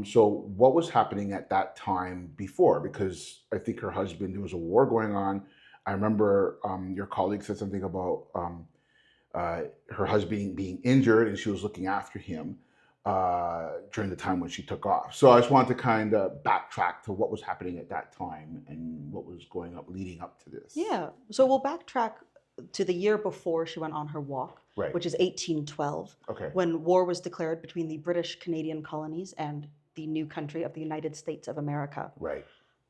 So what was happening at that time before? Because I think her husband, there was a war going on. I remember your colleague said something about her husband being injured and she was looking after him during the time when she took off. So I just wanted to kind of backtrack to what was happening at that time and what was going up leading up to this. Yeah. So we'll backtrack to the year before she went on her walk, Right. which is 1812, Okay. when war was declared between the British Canadian colonies and the new country of the United States of America. Right.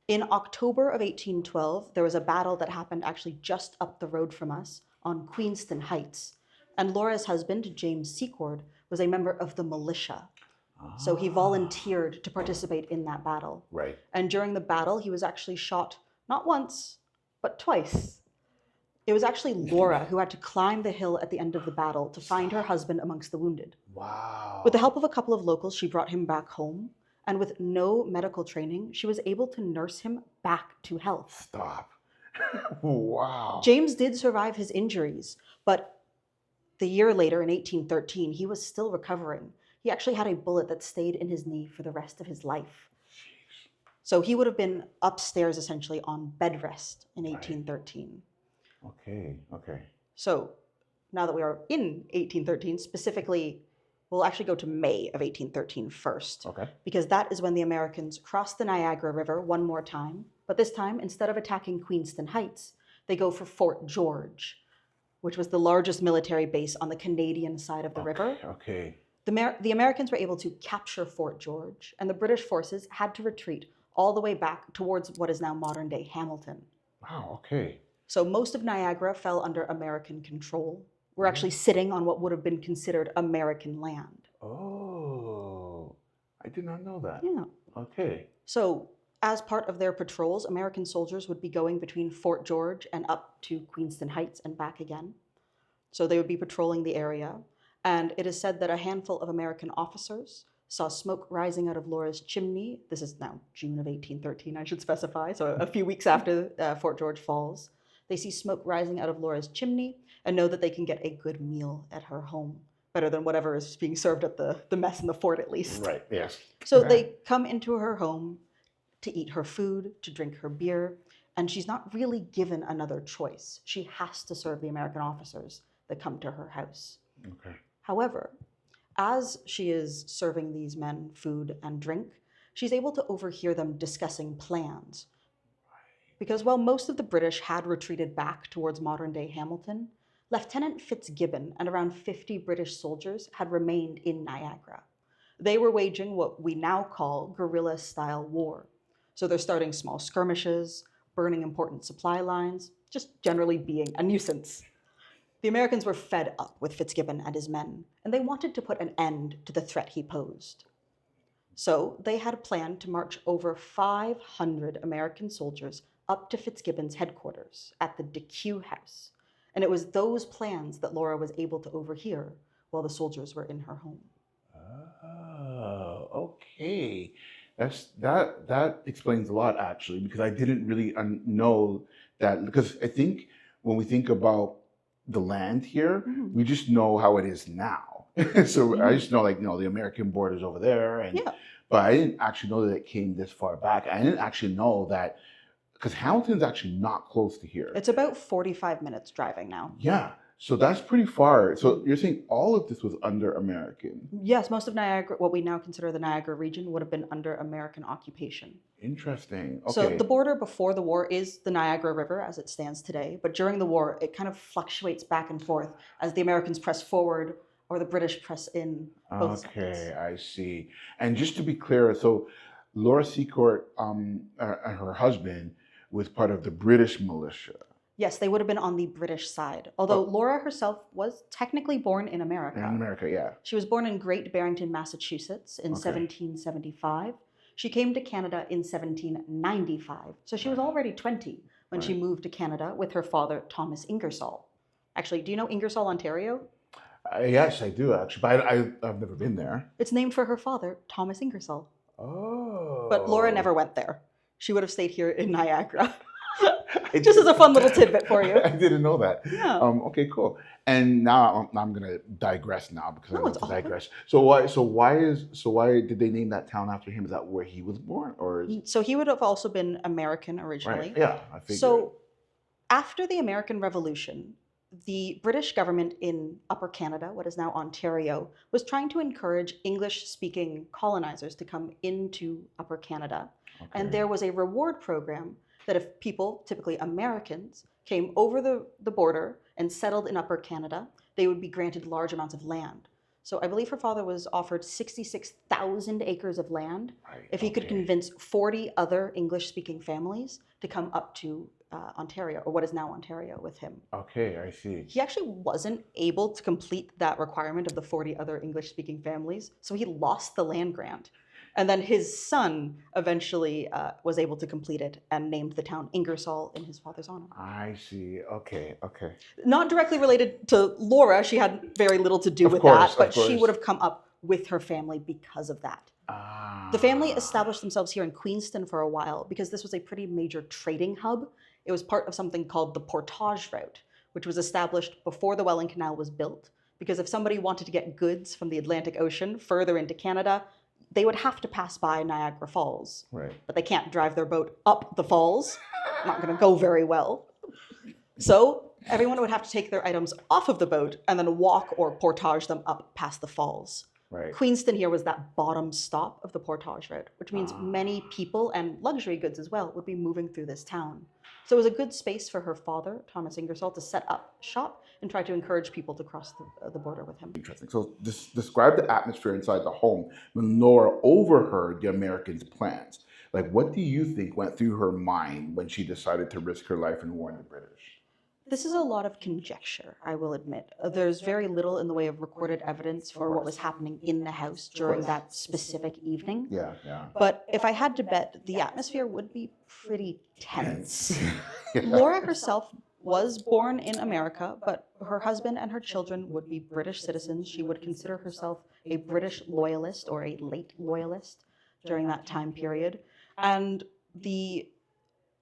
In October of 1812, there was a battle that happened actually just up the road from us on Queenston Heights. And Laura's husband, James Secord, was a member of the militia. So he volunteered to participate in that battle. Right. And during the battle, he was actually shot not once, but twice. It was actually Laura who had to climb the hill at the end of the battle to find her husband amongst the wounded. Wow. With the help of a couple of locals, she brought him back home. And with no medical training, she was able to nurse him back to health. Stop. Wow. James did survive his injuries, but the year later, in 1813, he was still recovering. He actually had a bullet that stayed in his knee for the rest of his life. Jeez. So he would have been upstairs essentially on bed rest in 1813. Okay. Okay. So now that we are in 1813, specifically, we'll actually go to May of 1813 first. Okay. Because that is when the Americans crossed the Niagara River one more time. But this time, instead of attacking Queenston Heights, they go for Fort George, which was the largest military base on the Canadian side of the river. Okay. The Americans were able to capture Fort George, and the British forces had to retreat all the way back towards what is now modern-day Hamilton. Wow. Okay. So most of Niagara fell under American control. We're actually sitting on what would have been considered American land. Oh, I did not know that. Yeah. Okay. So as part of their patrols, American soldiers would be going between Fort George and up to Queenston Heights and back again. So they would be patrolling the area. And it is said that a handful of American officers saw smoke rising out of Laura's chimney. This is now June of 1813, I should specify, so a few weeks after Fort George falls. They see smoke rising out of Laura's chimney and know that they can get a good meal at her home, better than whatever is being served at the mess in the fort at least. Right. Yes. So they come into her home to eat her food, to drink her beer, and she's not really given another choice. She has to serve the American officers that come to her house. Okay. However, as she is serving these men food and drink, she's able to overhear them discussing plans. Because while most of the British had retreated back towards modern-day Hamilton, Lieutenant Fitzgibbon and around 50 British soldiers had remained in Niagara. They were waging what we now call guerrilla-style war. So they're starting small skirmishes, burning important supply lines, just generally being a nuisance. The Americans were fed up with Fitzgibbon and his men, and they wanted to put an end to the threat he posed. So they had planned to march over 500 American soldiers up to Fitzgibbon's headquarters at the DeQ House. And it was those plans that Laura was able to overhear while the soldiers were in her home. Oh, okay. That explains a lot actually, because I didn't really know that. Because I think when we think about the land here, we just know how it is now. So I just know, like, the American border's over there, and but I didn't actually know that it came this far back. I didn't actually know that, because Hamilton's actually not close to here. It's about 45 minutes driving now. Yeah, so that's pretty far. So you're saying all of this was under American? Yes, most of Niagara, what we now consider the Niagara region, would have been under American occupation. Interesting. Okay. So the border before the war is the Niagara River as it stands today, but during the war, it kind of fluctuates back and forth as the Americans press forward or the British press in. Both sides. I see. And just to be clear, so Laura Secord and her husband was part of the British militia. Yes, they would have been on the British side, although Laura herself was technically born in America. In America, yeah. She was born in Great Barrington, Massachusetts in 1775. She came to Canada in 1795, so she was already 20 when she moved to Canada with her father, Thomas Ingersoll. Actually, do you know Ingersoll, Ontario? Yes, I do actually, but I've never been there. It's named for her father, Thomas Ingersoll. Oh. But Laura never went there. She would have stayed here in Niagara. Just as a fun little tidbit for you. I didn't know that. Yeah. Okay, cool. And now I'm gonna digress now because I No, love it's to all good. digress. So why did they name that town after him? Is that where he was born, or is So he would have also been American right? originally. Yeah, I figured. So after the American Revolution, the British government in Upper Canada, what is now Ontario, was trying to encourage English-speaking colonizers to come into Upper Canada. And Okay. there was a reward program that if people, typically Americans, came over the border and settled in Upper Canada, they would be granted large amounts of land. So I believe her father was offered 66,000 acres of land Right. if he could okay. convince 40 other English-speaking families to come up to Ontario, or what is now Ontario, with him. Okay, I see. He actually wasn't able to complete that requirement of the 40 other English-speaking families, so he lost the land grant. And then his son eventually was able to complete it and named the town Ingersoll in his father's honor. I see. Okay. Okay. Not directly related to Laura, she had very little to do Of with course, that, but of she course. would have come up with her family because of that. Ah. The family established themselves here in Queenston for a while because this was a pretty major trading hub. It was part of something called the Portage Route, which was established before the Welland Canal was built. Because if somebody wanted to get goods from the Atlantic Ocean further into Canada, they would have to pass by Niagara Falls. Right. But they can't drive their boat up the falls. Not going to go very well. So everyone would have to take their items off of the boat and then walk or portage them up past the falls. Right. Queenston here was that bottom stop of the Portage Route, which means many people and luxury goods as well would be moving through this town. So it was a good space for her father, Thomas Ingersoll, to set up shop and try to encourage people to cross the border with him. Interesting. So describe the atmosphere inside the home when Laura overheard the Americans' plans. Like, what do you think went through her mind when she decided to risk her life and warn the British? This is a lot of conjecture, I will admit. There's very little in the way of recorded evidence for what was happening in the house during that specific evening. Yeah, yeah. But if I had to bet, the atmosphere would be pretty tense. Yeah. Laura herself was born in America, but her husband and her children would be British citizens. She would consider herself a British loyalist or a late loyalist during that time period. And the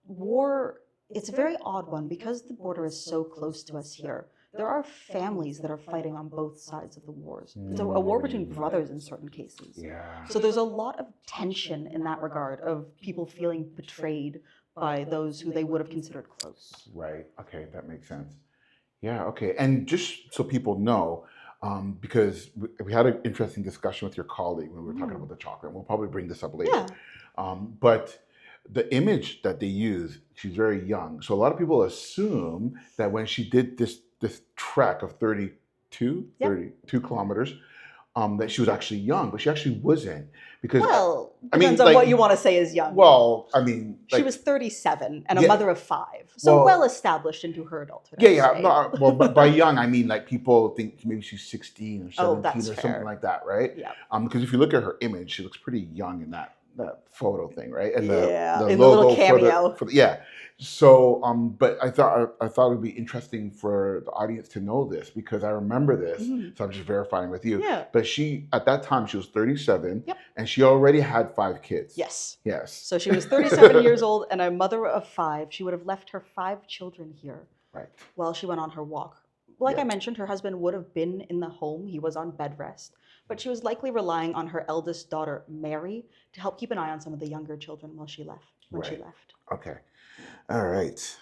war, it's a very odd one because the border is so close to us here. There are families that are fighting on both sides of the wars. It's a war between brothers in certain cases. Yeah. So there's a lot of tension in that regard of people feeling betrayed by those who they would have considered close. Right. Okay, that makes sense. Yeah. Okay. And just so people know, because we had an interesting discussion with your colleague when we were talking about the chocolate. We'll probably bring this up later. Yeah. But the image that they use, she's very young. So a lot of people assume that when she did this trek of 32 kilometers, that she was actually young, but she actually wasn't. Because Well, I mean, depends on like- what you want to say is young. well, I mean, She like, was 37 and a Yeah. mother of 5. So Well- established into her adulthood. yeah, I'd yeah. say. No, well, but by young, I mean like people think maybe she's 16 or 17 Oh, that's or fair. something like that, right? Yeah. Because if you look at her image, she looks pretty young in that photo thing, right? And Yeah, the in the little logo cameo. yeah. So, but I thought it would be interesting for the audience to know this because I remember this, so I'm just verifying with you. Yeah. But she, at that time, she was 37, Yep. and she already had 5 kids. Yes. Yes. So she was 37 years old and a mother of 5. She would have left her 5 children here Right. while she went on her walk. Like Yeah. I mentioned, her husband would have been in the home. He was on bed rest. But she was likely relying on her eldest daughter, Mary, to help keep an eye on some of the younger children while she left. Right. Okay. All right.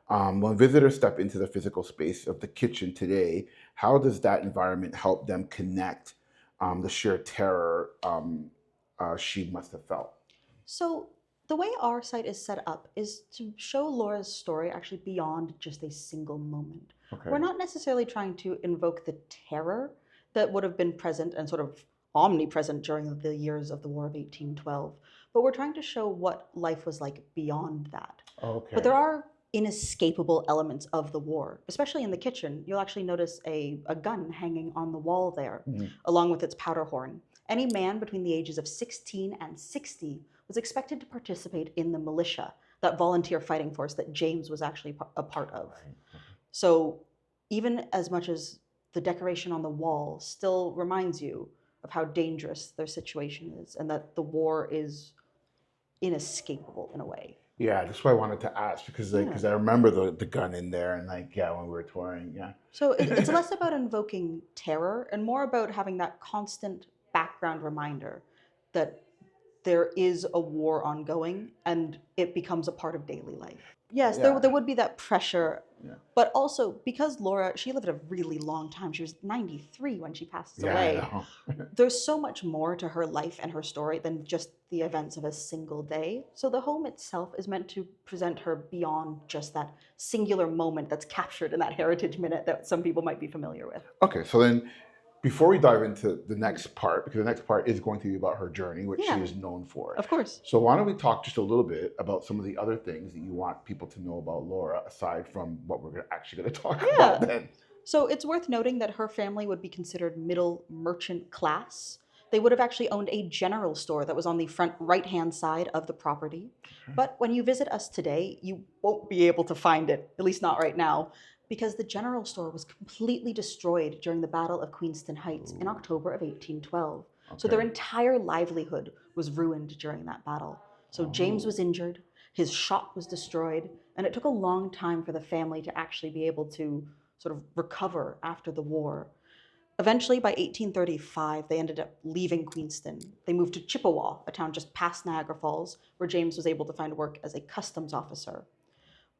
When visitors step into the physical space of the kitchen today, how does that environment help them connect the sheer terror she must have felt? So the way our site is set up is to show Laura's story actually beyond just a single moment. Okay. We're not necessarily trying to invoke the terror that would have been present and sort of omnipresent during the years of the War of 1812, but we're trying to show what life was like beyond that. Okay. But there are inescapable elements of the war, especially in the kitchen. You'll actually notice a gun hanging on the wall there, along with its powder horn. Any man between the ages of 16 and 60 was expected to participate in the militia, that volunteer fighting force that James was actually a part of. Right. So even as much as the decoration on the wall still reminds you of how dangerous their situation is and that the war is inescapable in a way. Yeah, that's why I wanted to ask because Yeah. because I remember the gun in there and like yeah when we were touring yeah. So it's less about invoking terror and more about having that constant background reminder that there is a war ongoing and it becomes a part of daily life. Yes, Yeah, there would be that pressure, yeah, but also because Laura, she lived a really long time. She was 93 when she passes yeah. I away. know. There's so much more to her life and her story than just the events of a single day. So the home itself is meant to present her beyond just that singular moment that's captured in that Heritage Minute that some people might be familiar with. Okay, so then before we dive into the Mhm. next part, because the next part is going to be about her journey, which she Yeah, is known for. of course. So why don't we talk just a little bit about some of the other things that you want people to know about Laura, aside from what we're actually going to talk about Yeah. then? So it's worth noting that her family would be considered middle merchant class. They would have actually owned a general store that was on the front right hand side of the property. But when you visit us today, you won't be able to find it, at least not right now, because the general store was completely destroyed during the Battle of Queenston Heights in Ooh, October of 1812. So their okay. entire livelihood was ruined during that battle. So James Oh, was injured, his shop was destroyed, and it took a long time for the family to actually be able to sort of recover after the war. Eventually, by 1835, they ended up leaving Queenston. They moved to Chippewa, a town just past Niagara Falls, where James was able to find work as a customs officer.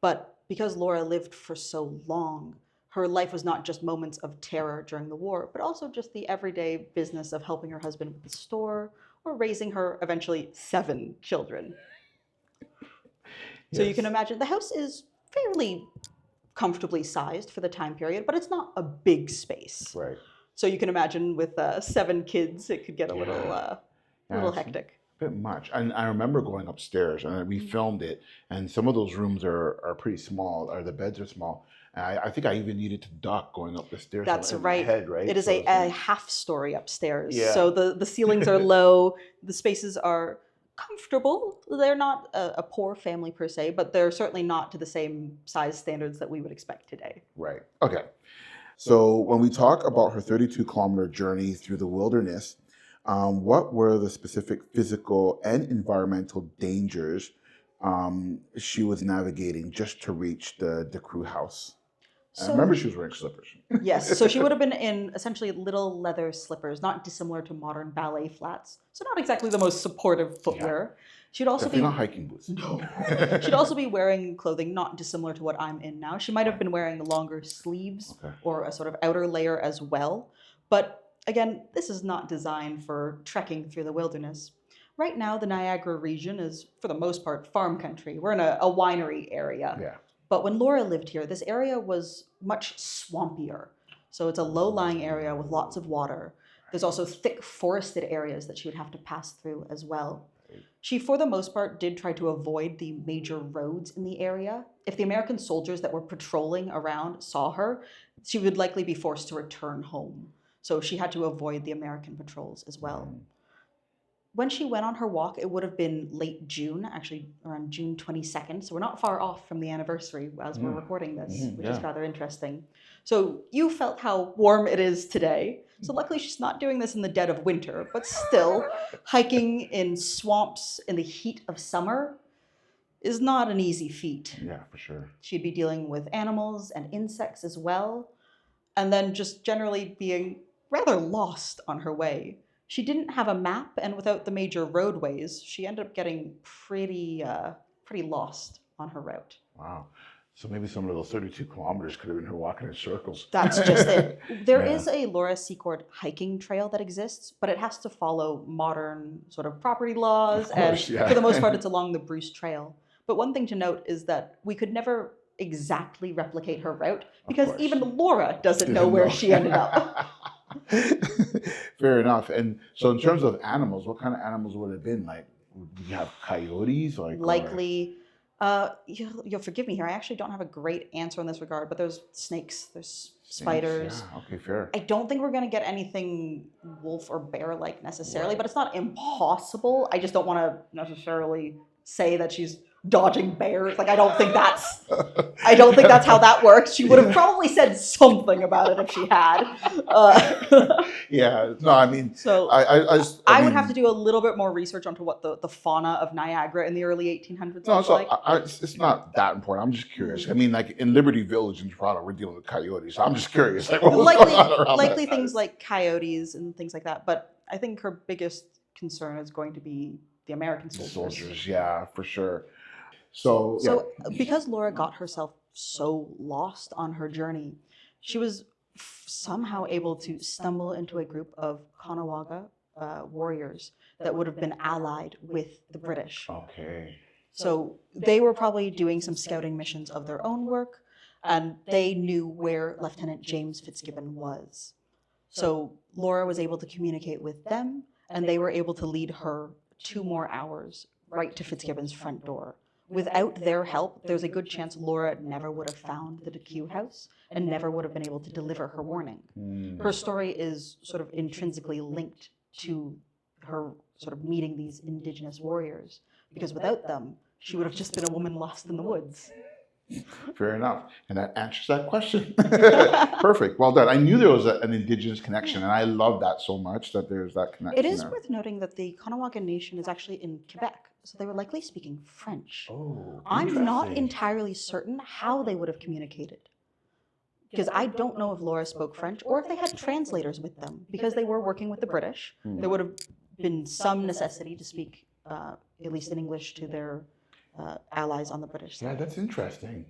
But because Laura lived for so long, her life was not just moments of terror during the war, but also just the everyday business of helping her husband with the store or raising her eventually 7 children. So you can yes, imagine the house is fairly comfortably sized for the time period, but it's not a big space. right. So you can imagine with 7 kids, it could get Yeah, a yeah, little it's a hectic. bit much. And I remember going upstairs and we Mm. filmed it, and some of those rooms are pretty small, or the beds are small. And I think I even needed to duck going up the stairs That's in my right. head, It right? is So it's a like, half story upstairs. So yeah. the ceilings are low, the spaces are comfortable. They're not a poor family per se, but they're certainly not to the same size standards that we would expect today. Right. Okay. So when we talk about her 32-kilometer journey through the wilderness, what were the specific physical and environmental dangers she was navigating just to reach the crew house? I remember So she was wearing slippers. yes, so she would have been in essentially little leather slippers, not dissimilar to modern ballet flats. So not exactly the most supportive Yeah, footwear. She'd also definitely not be hiking boots. no. She'd also be wearing clothing not dissimilar to what I'm in now. She might have been wearing longer sleeves Okay. or a sort of outer layer as well. But again, this is not designed for trekking through the wilderness. Right now, the Niagara region is, for the most part, farm country. We're in a winery area. Yeah. But when Laura lived here, this area was much swampier. So it's a low lying area with lots of water. There's also thick forested areas that she would have to pass through as well. She, for the most part, did try to avoid the major roads in the area. If the American soldiers that were patrolling around saw her, she would likely be forced to return home. So she had to avoid the American patrols as well. Mm, When she went on her walk, it would have been late June, actually around June 22nd. So we're not far off from the anniversary as we're mm, recording this, which is yeah. rather interesting. So you felt how warm it is today. So luckily she's not doing this in the dead of winter, but still, hiking in swamps in the heat of summer is not an easy feat. Yeah, for sure. She'd be dealing with animals and insects as well, and then just generally being rather lost on her way. She didn't have a map, and without the major roadways, she ended up getting pretty lost on her route. Wow. So maybe some of those 32 kilometers could have been her walking in circles. That's just it. There Yeah, is a Laura Secord hiking trail that exists, but it has to follow modern sort of property of laws, and course. Yeah. for the most part, it's along the Bruce Trail. But one thing to note is that we could never exactly replicate her route Of because course. even Laura doesn't know Didn't where know. she ended up. Fair enough. And so, in terms of animals, what kind of animals would it have been? Like, would you have coyotes, like, or Likely, you'll forgive me here. I actually don't have a great answer in this regard, but there's snakes, there's snakes? spiders. Yeah. Okay. Fair. I don't think we're going to get anything wolf or bear like necessarily, Right. but it's not impossible. I just don't want to necessarily say that she's dodging bears. Like, I don't think that's how that works. She would have probably said something about it if she had. Yeah, no, I mean, So I would mean, have to do a little bit more research onto what the fauna of Niagara in the early 1800s no, looked so like. it's not that important. I'm just curious. I mean, like in Liberty Village in Toronto, we're dealing with coyotes. So I'm just curious, like what was going on around Likely that things time? like coyotes and things like that. But I think her biggest concern is going to be the American The soldiers. soldiers, yeah, for sure. So yeah, So, because Laura got herself so lost on her journey, she was somehow able to stumble into a group of Caughnawaga warriors that would have been allied with the British. okay. So, they were probably doing some scouting missions of their own work, and they knew where Lieutenant James Fitzgibbon was. So, Laura was able to communicate with them, and they were able to lead her 2 more hours right to Fitzgibbon's front door. Without their help, there's a good chance Laura never would have found the DeQ house and never would have been able to deliver her warning. Her story is sort of intrinsically linked to her sort of meeting these Indigenous warriors, because without them, she would have just been a woman lost in the woods. Fair enough. And that answers that question. Perfect. Well done. I knew there was an Indigenous connection, and I love that so much that there's that connection It is there. worth noting that the Caughnawaga Nation is actually in Quebec, so they were likely speaking French. Oh, I'm not interesting. entirely certain how they would have communicated, because I don't know if Laura spoke French or if they had translators with them, because they were working with the British. There would have been some necessity to speak, at least in English, to their allies on the British side. Yeah, that's interesting.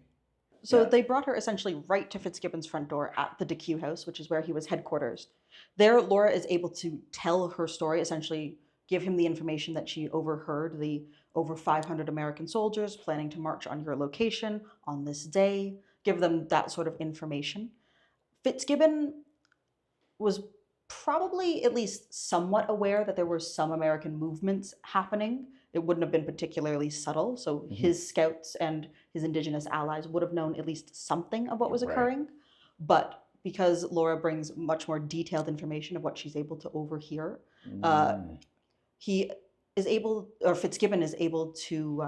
So they brought her essentially right to Fitzgibbon's front door at the DeQ house, which is where he was headquarters. There, Laura is able to tell her story, essentially give him the information that she overheard, the over 500 American soldiers planning to march on your location on this day, give them that sort of information. Fitzgibbon was probably at least somewhat aware that there were some American movements happening. It wouldn't have been particularly subtle, so his scouts and his Indigenous allies would have known at least something of what was occurring. But because Laura brings much more detailed information of what she's able to overhear, Fitzgibbon is able to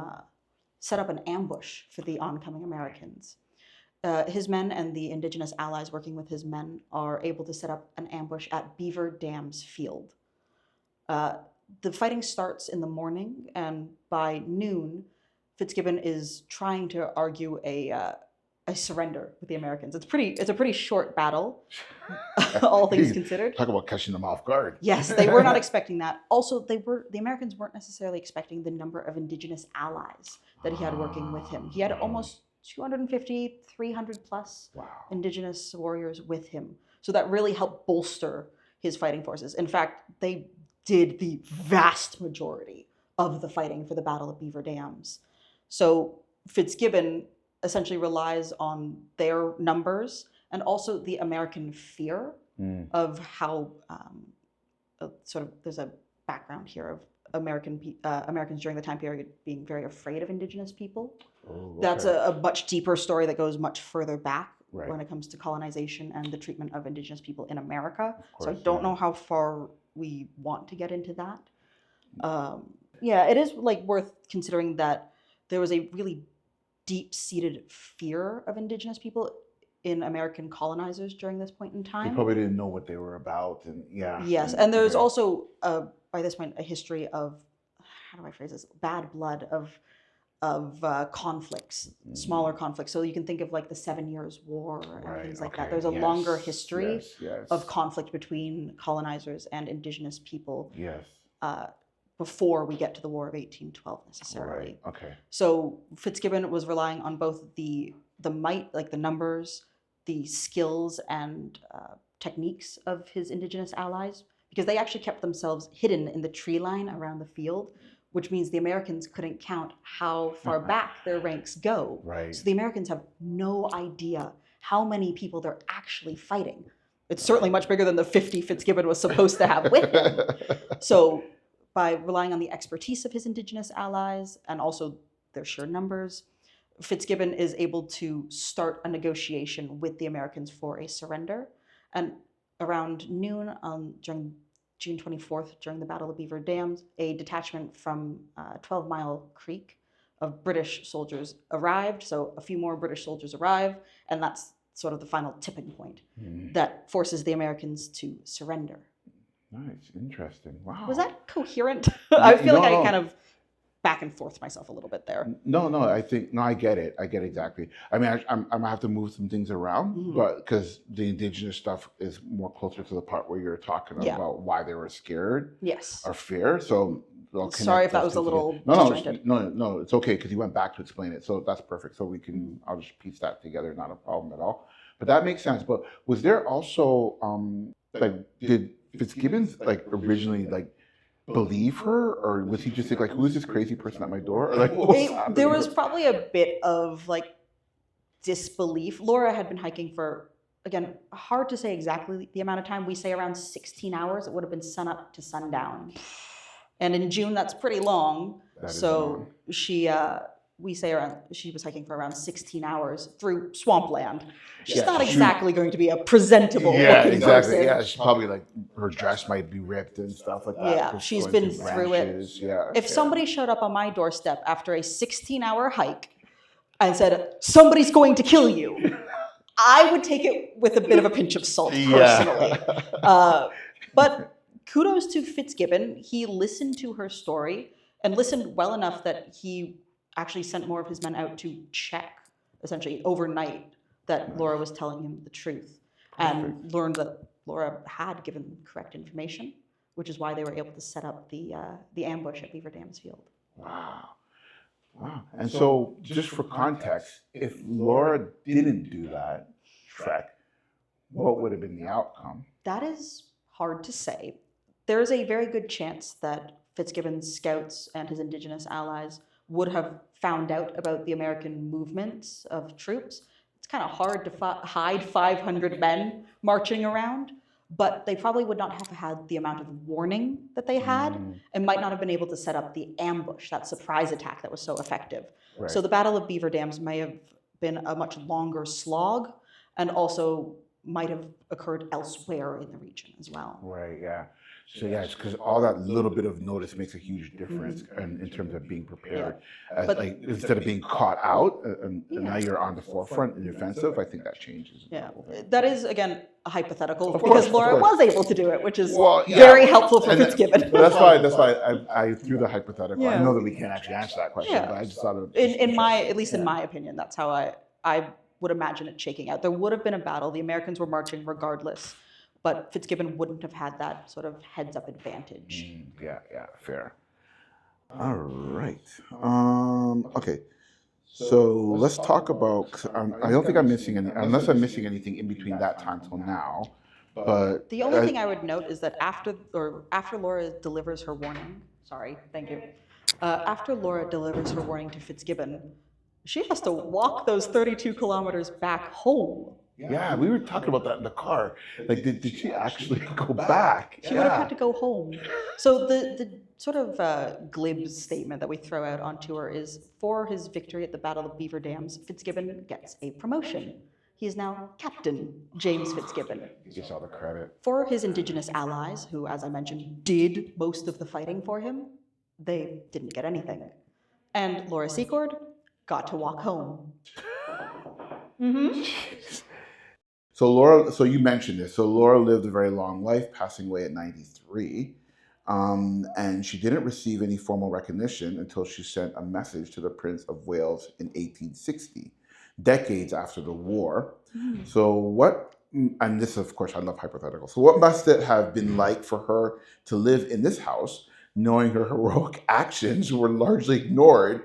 set up an ambush for the oncoming Americans. His men and the Indigenous allies working with his men are able to set up an ambush at Beaver Dam's field. The fighting starts in the morning, and by noon, Fitzgibbon is trying to argue a surrender with the Americans. It's a pretty short battle, all things considered. Talk about catching them off guard. Yes, they were not expecting that. Also, the Americans weren't necessarily expecting the number of Indigenous allies that he had working with him. He had almost 250, 300 plus Indigenous warriors with him. So that really helped bolster his fighting forces. In fact, they did the vast majority of the fighting for the Battle of Beaver Dams. So Fitzgibbon essentially relies on their numbers and also the American fear of how there's a background here of Americans during the time period being very afraid of Indigenous people. That's a much deeper story that goes much further back when it comes to colonization and the treatment of Indigenous people in America. So I don't know how far we want to get into that. It is worth considering that there was a really deep-seated fear of Indigenous people in American colonizers during this point in time. They probably didn't know what they were about, and Yes, and there's also by this point a history of, how do I phrase this, bad blood of conflicts, smaller conflicts. So you can think of the 7 Years' War and things like that. There's a longer history of conflict between colonizers and Indigenous people. Before we get to the War of 1812 necessarily. So Fitzgibbon was relying on both the might, the numbers, the skills and techniques of his Indigenous allies, because they actually kept themselves hidden in the tree line around the field, which means the Americans couldn't count how far back their ranks go. So the Americans have no idea how many people they're actually fighting. It's certainly much bigger than the 50 Fitzgibbon was supposed to have with him. So by relying on the expertise of his Indigenous allies and also their sheer numbers, Fitzgibbon is able to start a negotiation with the Americans for a surrender. And around noon during June 24th, during the Battle of Beaver Dams, a detachment from 12 Mile Creek of British soldiers arrived. So a few more British soldiers arrive, and that's sort of the final tipping point that forces the Americans to surrender. Nice, interesting. Wow. Was that coherent? I feel like I no. kind of back and forth myself a little bit there. No, I think no, I get it. I get exactly. I mean, I'm gonna have to move some things around, but because the indigenous stuff is more closer to the part where you're talking about why they were scared, Yes, or fear. So sorry if that was a little disjointed. No, it's okay because you went back to explain it, so that's perfect. So we can, I'll just piece that together. Not a problem at all. But that makes sense. But was there also like did Fitzgibbons like originally like believe her, or was he just like, who's this crazy person at my door? Or, like, there was probably a bit of like disbelief. Laura had been hiking for, again, hard to say exactly the amount of time. We say around 16 hours. It would have been sun up to sundown, and in June that's pretty long. So she we say around, she was hiking for around 16 hours through swampland. She's not exactly going to be a presentable looking person. Yeah, she's probably like, her dress might be ripped and stuff like that. Yeah, she's been through it. Yeah, if somebody showed up on my doorstep after a 16-hour hike and said, somebody's going to kill you, I would take it with a bit of a pinch of salt, personally. But kudos to Fitzgibbon. He listened to her story and listened well enough that he actually sent more of his men out to check, essentially overnight, that Laura was telling him the truth, and learned that Laura had given correct information, which is why they were able to set up the ambush at Beaver Dams Field. Wow. And so, just for context, if Laura didn't do that trek, what would have been the outcome? That is hard to say. There is a very good chance that Fitzgibbon's scouts and his indigenous allies would have found out about the American movements of troops. It's kind of hard to hide 500 men marching around, but they probably would not have had the amount of warning that they had, and might not have been able to set up the ambush, that surprise attack that was so effective. Right. So the Battle of Beaver Dams may have been a much longer slog, and also might have occurred elsewhere in the region as well. Right, yeah. So yeah, it's because all that little bit of notice makes a huge difference in terms of being prepared. But, like, instead of being caught out, and now you're on the forefront and defensive, I think that changes. Yeah, that is, again, a hypothetical, because Laura was able to do it, which is very helpful for Fitzgibbon. That's why I threw the hypothetical. Yeah. I know that we can't actually answer that question, but I just thought of at least in my opinion, that's how I would imagine it shaking out. There would have been a battle. The Americans were marching regardless, but Fitzgibbon wouldn't have had that sort of heads-up advantage. Yeah, fair. All right. Okay. So let's talk about. I don't think I'm missing any, unless I'm missing anything in between that time till now. But the only thing I would note is that after Laura delivers her warning. Sorry, thank you. After Laura delivers her warning to Fitzgibbon, she has to walk those 32 kilometers back home. Yeah, we were talking about that in the car. Like, did she actually go back? She would have had to go home. So the sort of glib statement that we throw out on tour is, for his victory at the Battle of Beaver Dams, Fitzgibbon gets a promotion. He is now Captain James Fitzgibbon. He gets all the credit. For his indigenous allies, who, as I mentioned, did most of the fighting for him, they didn't get anything. And Laura Secord got to walk home. So you mentioned this. So Laura lived a very long life, passing away at 93. And she didn't receive any formal recognition until she sent a message to the Prince of Wales in 1860, decades after the war. So what, and this, of course, I love hypotheticals. So what must it have been like for her to live in this house, knowing her heroic actions were largely ignored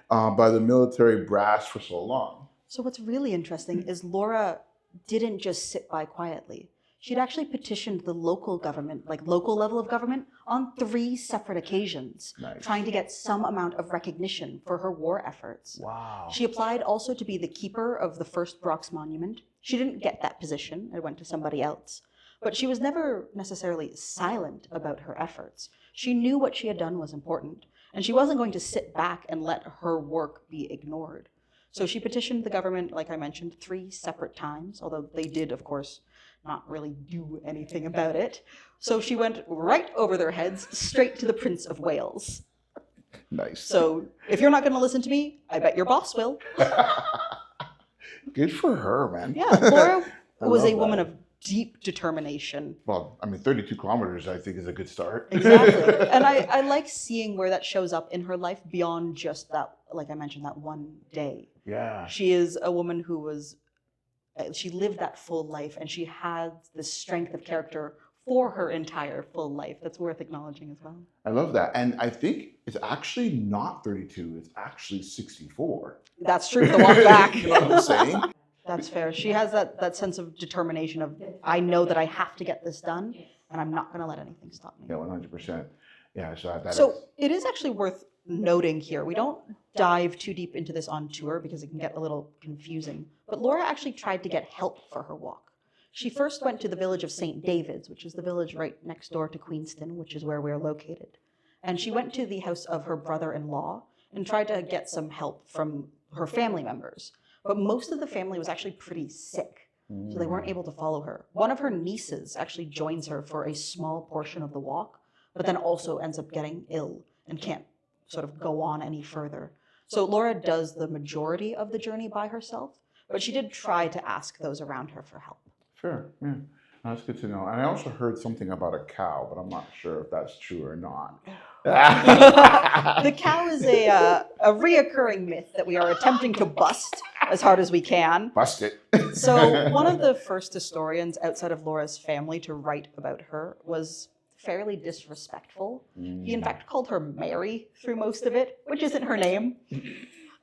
by the military brass for so long? So what's really interesting is Laura didn't just sit by quietly. She'd actually petitioned the local government, like local level of government, on 3 separate occasions, trying to get some amount of recognition for her war efforts. Wow. She applied also to be the keeper of the first Bronx Monument. She didn't get that position. It went to somebody else. But she was never necessarily silent about her efforts. She knew what she had done was important, and she wasn't going to sit back and let her work be ignored. So she petitioned the government, like I mentioned, 3 separate times, although they did, of course, not really do anything about it. So she went right over their heads, straight to the Prince of Wales. Nice. So if you're not going to listen to me, I bet your boss will. Good for her, man. Yeah, Laura I was love a woman that. of deep determination. Well, I mean, 32 kilometers, I think, is a good start. Exactly. And I like seeing where that shows up in her life beyond just that, like I mentioned, that one day. Yeah. She is a woman who she lived that full life, and she had this strength of character for her entire full life. That's worth acknowledging as well. I love that. And I think it's actually not 32, it's actually 64. That's true, the walk back. You know what I'm saying? That's fair. She has that sense of determination of, I know that I have to get this done, and I'm not going to let anything stop me. Yeah, 100%. Yeah, so that So is... it is actually worth noting here. We don't dive too deep into this on tour because it can get a little confusing. But Laura actually tried to get help for her walk. She first went to the village of St. David's, which is the village right next door to Queenston, which is where we're located. And she went to the house of her brother-in-law and tried to get some help from her family members. But most of the family was actually pretty sick, so they weren't able to follow her. One of her nieces actually joins her for a small portion of the walk, but then also ends up getting ill and can't sort of go on any further. So Laura does the majority of the journey by herself, but she did try to ask those around her for help. Sure, yeah. That's good to know. And I also heard something about a cow, but I'm not sure if that's true or not. The cow is a reoccurring myth that we are attempting to bust as hard as we can. Bust it. So one of the first historians outside of Laura's family to write about her was fairly disrespectful. He in fact called her Mary through most of it, which isn't her name.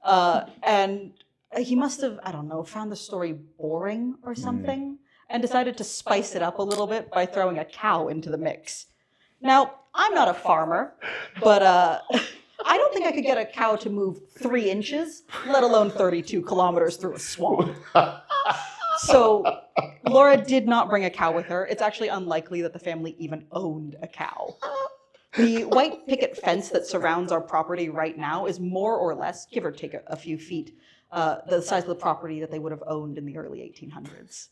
And he must have, I don't know, found the story boring or something and decided to spice it up a little bit by throwing a cow into the mix. Now, I'm not a farmer, but I don't think I could get a cow to move 3 inches, let alone 32 kilometers through a swamp. So Laura did not bring a cow with her. It's actually unlikely that the family even owned a cow. The white picket fence that surrounds our property right now is more or less, give or take a few feet, the size of the property that they would have owned in the early 1800s.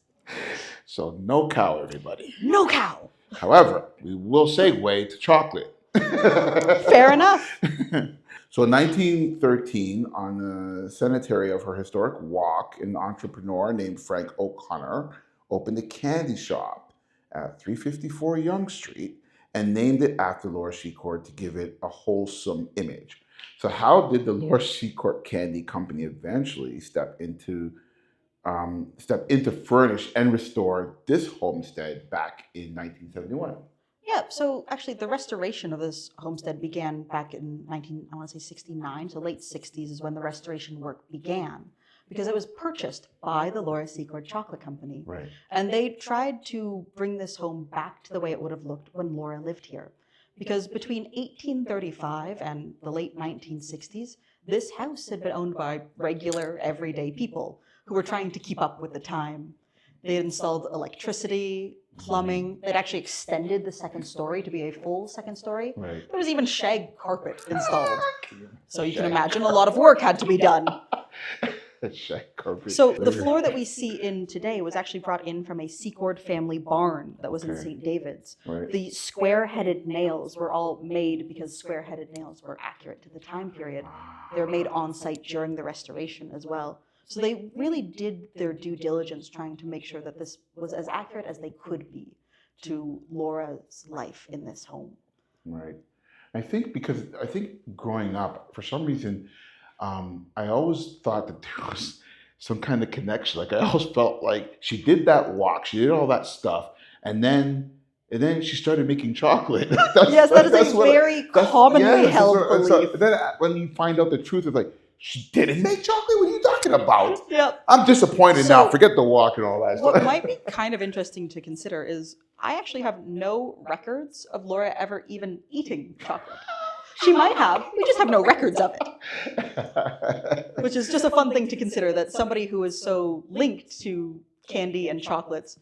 So no cow, everybody. No cow. However, we will segue to chocolate. Fair enough. So in 1913, on the centenary of her historic walk, an entrepreneur named Frank O'Connor opened a candy shop at 354 Yonge Street and named it after Laura Secord to give it a wholesome image. So how did the Laura Secord Candy Company eventually step into furnish and restore this homestead back in 1971? Yeah, so actually the restoration of this homestead began back in 69, so late 60s is when the restoration work began, because it was purchased by the Laura Secord Chocolate Company. Right. And they tried to bring this home back to the way it would have looked when Laura lived here. Because between 1835 and the late 1960s, this house had been owned by regular, everyday people who were trying to keep up with the time. They had installed electricity, plumbing. They'd actually extended the second story to be a full second story. Right. There was even shag carpet installed. So you can imagine a lot of work had to be done. Shag carpet. So the floor that we see in today was actually brought in from a Secord family barn that was in St. David's. Right. The square-headed nails were all made because square-headed nails were accurate to the time period. They were made on site during the restoration as well. So they really did their due diligence trying to make sure that this was as accurate as they could be to Laura's life in this home. Right. I think growing up, for some reason, I always thought that there was some kind of connection. Like I always felt like she did that walk, she did all that stuff, and then she started making chocolate. Yes, that is a very commonly held belief. So then when you find out the truth, it's like, she didn't make chocolate? What are you talking about? Yep. I'm disappointed now. Forget the walk and all that What stuff. might be kind of interesting to consider is I actually have no records of Laura ever even eating chocolate. She might have, we just have no records of it. Which is just a fun thing to consider, that somebody who is so linked to candy and chocolates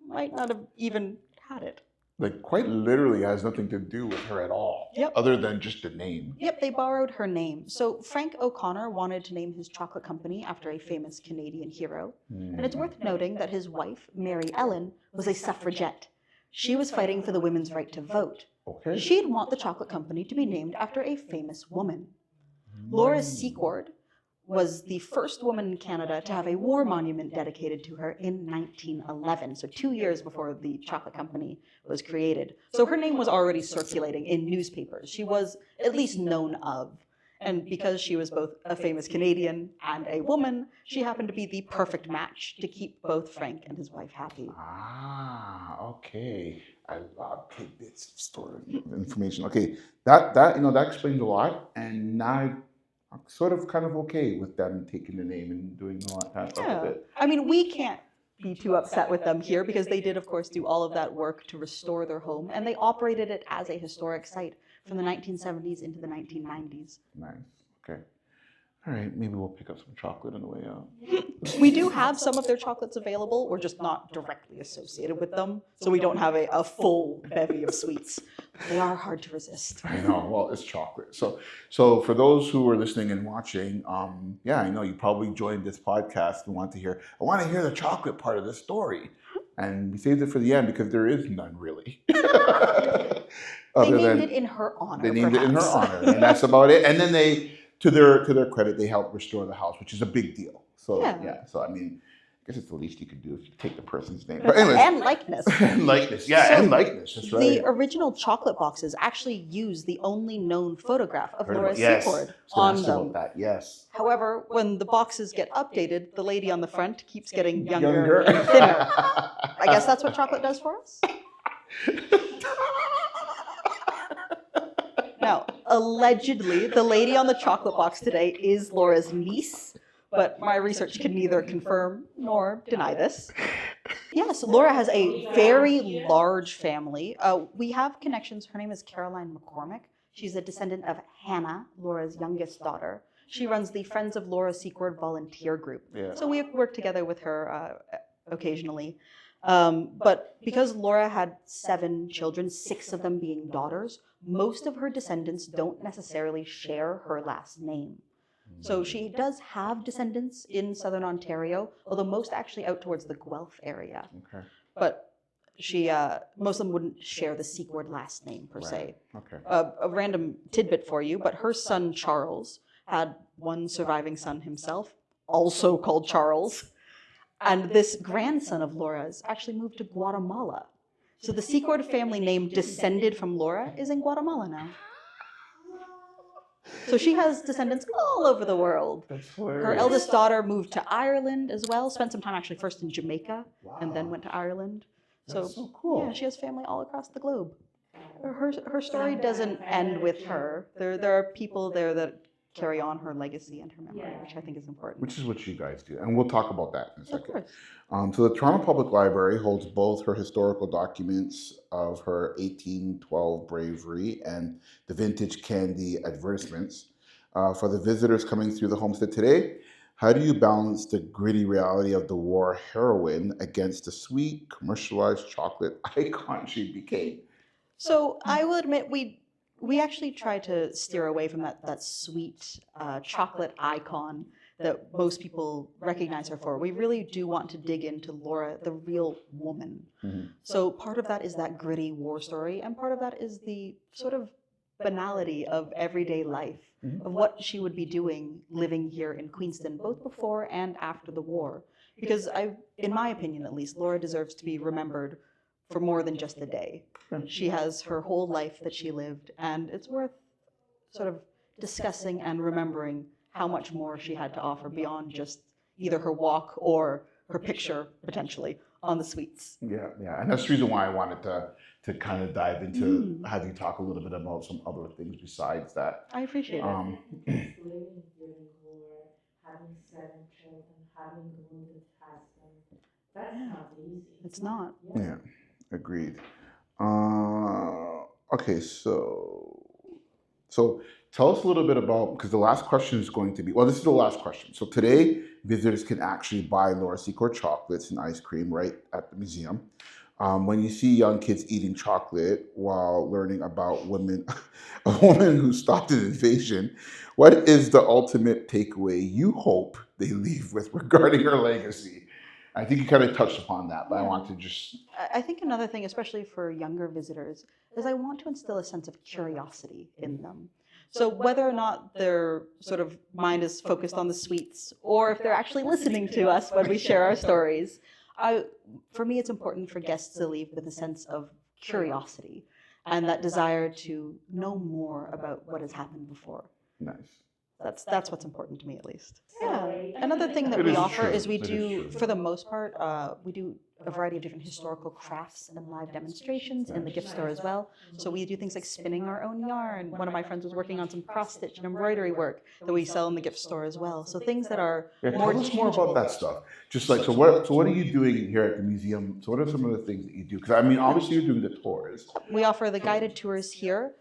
might not have even had it. Like quite literally has nothing to do with her at all. Yep. Other than just the name. Yep, they borrowed her name. So Frank O'Connor wanted to name his chocolate company after a famous Canadian hero. And it's worth noting that his wife, Mary Ellen, was a suffragette. She was fighting for the women's right to vote. Okay. She'd want the chocolate company to be named after a famous woman. Laura Secord was the first woman in Canada to have a war monument dedicated to her in 1911, so 2 years before the chocolate company was created. So her name was already circulating in newspapers. She was at least known of. And because she was both a famous Canadian and a woman, she happened to be the perfect match to keep both Frank and his wife happy. Ah, okay. I love tidbits of story information. Okay, that explains a lot, and now I'm sort of kind of okay with them taking the name and doing all that kind of stuff with Yeah. it. I mean, we can't be too upset with them here because they did, of course, do all of that work to restore their home, and they operated it as a historic site from the 1970s into the 1990s. Nice. Okay. All right. Maybe we'll pick up some chocolate on the way out. We do have some of their chocolates available. We're just not directly associated with them, so we don't have a full bevy of sweets. They are hard to resist. I know. Well, it's chocolate. So for those who are listening and watching, yeah, I know you probably joined this podcast and want to hear. I want to hear the chocolate part of the story, and we saved it for the end because there is none really. They named it in her honor. They named it in her honor, and that's about it. And then they, to their credit, they helped restore the house, which is a big deal. So yeah. So I mean, I guess it's the least you could do if you take the person's name. But anyways, and likeness. and likeness, yeah, So and likeness. That's right. The original chocolate boxes actually use the only known photograph of Laura Secord on on them. that. Yes. However, when the boxes get updated, the lady on the front keeps getting younger. And thinner. I guess that's what chocolate does for us. Now, allegedly, the lady on the chocolate box today is Laura's niece, but my research can neither confirm nor deny this. Yes, Laura has a very large family. We have connections. Her name is Caroline McCormick. She's a descendant of Hannah, Laura's youngest daughter. She runs the Friends of Laura Secord volunteer group. Yeah. So we work together with her occasionally. But because Laura had 7 children, 6 of them being daughters, most of her descendants don't necessarily share her last name. So she does have descendants in southern Ontario, although most actually out towards the Guelph area. Okay. But she, most of them wouldn't share the Secord last name per se. Okay. A random tidbit for you, but her son Charles had one surviving son himself, also called Charles. And this grandson of Laura's actually moved to Guatemala. So the Secord family name descended from Laura is in Guatemala now. So she has descendants all over the world. That's hilarious. Her eldest daughter moved to Ireland as well, spent some time actually first in Jamaica and then went to Ireland. That's so cool. Yeah, she has family all across the globe. Her story doesn't end with her. There are people there that carry on her legacy and her memory, which I think is important. Which is what you guys do. And we'll talk about that in a Of second. course. So the Toronto Public Library holds both her historical documents of her 1812 bravery and the vintage candy advertisements. For the visitors coming through the homestead today, how do you balance the gritty reality of the war heroine against the sweet, commercialized chocolate icon she became? So I will admit we actually try to steer away from that sweet chocolate icon that most people recognize her for. We really do want to dig into Laura, the real woman. Mm-hmm. So part of that is that gritty war story, and part of that is the sort of banality of everyday life, of what she would be doing living here in Queenston, both before and after the war. Because in my opinion at least, Laura deserves to be remembered for more than just a day. She has her whole life that she lived, and it's worth sort of discussing and remembering how much more she had to offer beyond just either her walk or her picture, potentially, on the sweets. Yeah. And that's the reason why I wanted to kind of dive into have you talk a little bit about some other things besides that. I appreciate it. Living during war, having 7 children, having gone to husband, that's not easy. It's not. Yeah, agreed. Okay, so tell us a little bit about, because the last question is going to be, well, this is the last question. So today, visitors can actually buy Laura Secord chocolates and ice cream right at the museum. When you see young kids eating chocolate while learning about a woman who stopped an invasion, what is the ultimate takeaway you hope they leave with regarding her legacy? I think you kind of touched upon that, but I Yeah. want to just I think another thing, especially for younger visitors, is I want to instill a sense of curiosity in them. So whether or not their sort of mind is focused on the sweets, or if they're actually listening to us when we share our stories, for me, it's important for guests to leave with a sense of curiosity and that desire to know more about what has happened before. nice. That's what's important to me, at least. Yeah. Another thing that It we is offer true. is we It is do, true. for the most part, we do a variety of different historical crafts and live demonstrations in the gift store as well. So we do things like spinning our own yarn. One of my friends was working on some cross stitch and embroidery work that we sell in the gift store as well. So things that are Yeah, more tell us more tangible. about that stuff. Just like so, what are you doing here at the museum? So, what are some of the things that you do? Because I mean, obviously, you're doing the tours. We offer the guided tours here.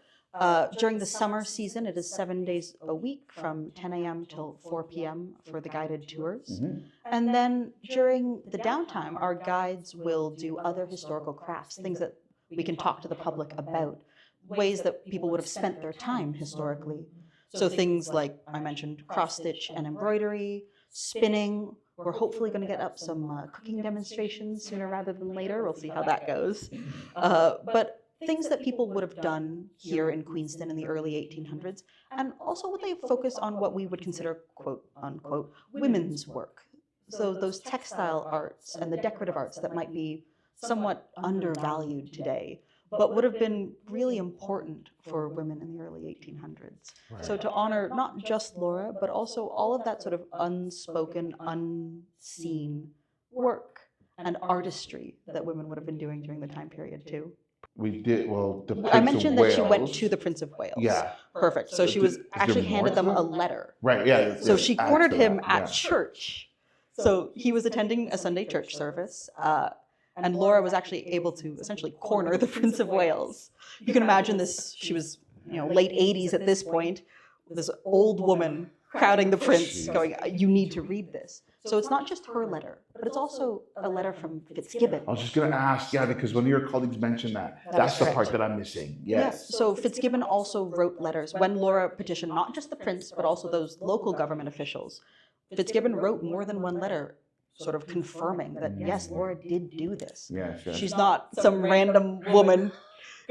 During the summer season, it is 7 days a week from 10 a.m. till 4 p.m. for the guided tours. And then during the downtime, our guides will do other historical crafts, things that we can talk to the public about, ways that people would have spent their time historically. So things like I mentioned, cross stitch and embroidery, spinning. We're hopefully going to get up some cooking demonstrations sooner rather than later. We'll see how that goes. But things that people would have done here in Queenston in the early 1800s, and also would they focus on what we would consider, quote unquote, women's work. So those textile arts and the decorative arts that might be somewhat undervalued today, but would have been really important for women in the early 1800s. So to honor not just Laura, but also all of that sort of unspoken, unseen work and artistry that women would have been doing during the time period too. We did well. The Prince I mentioned of that she went Wales- to the Prince of Wales. Yeah. Perfect. So she was Is there actually more handed to them that? a letter. Right. Yeah. So she add cornered to him that, at yeah. church. So he was attending a Sunday church service, and Laura was actually able to essentially corner the Prince of Wales. You can imagine this. She was, late 80s at this point. This old woman crowding the prince, going, "You need to read this." So it's not just her letter, but it's also a letter from Fitzgibbon. I was just going to ask, yeah, because one of your colleagues mentioned that. That's the part that I'm missing. Yes. So Fitzgibbon also wrote letters when Laura petitioned not just the prince, but also those local government officials. Fitzgibbon wrote more than one letter sort of confirming that, yes, Laura did do this. Yes. Yes. She's not some random woman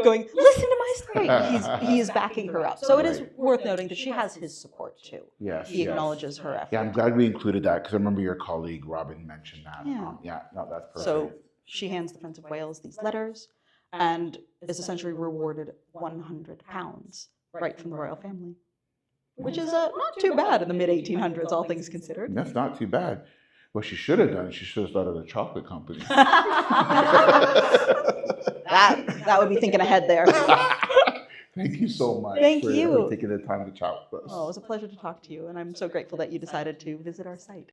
going, listen to my story. He is backing her up. So it is worth noting that she has his support too. Yes. He yes. acknowledges her effort. Yeah, I'm glad we included that because I remember your colleague Robin mentioned that. Yeah. Yeah. No, that's perfect. So she hands the Prince of Wales these letters and is essentially rewarded £100 right from the royal family, which is not too bad in the mid 1800s, all things considered. That's not too bad. What she should have done, she should have started a chocolate company. That would be thinking ahead there. Thank you so much Thank for you. taking the time to chat with us. Oh, it was a pleasure to talk to you, and I'm so grateful that you decided to visit our site.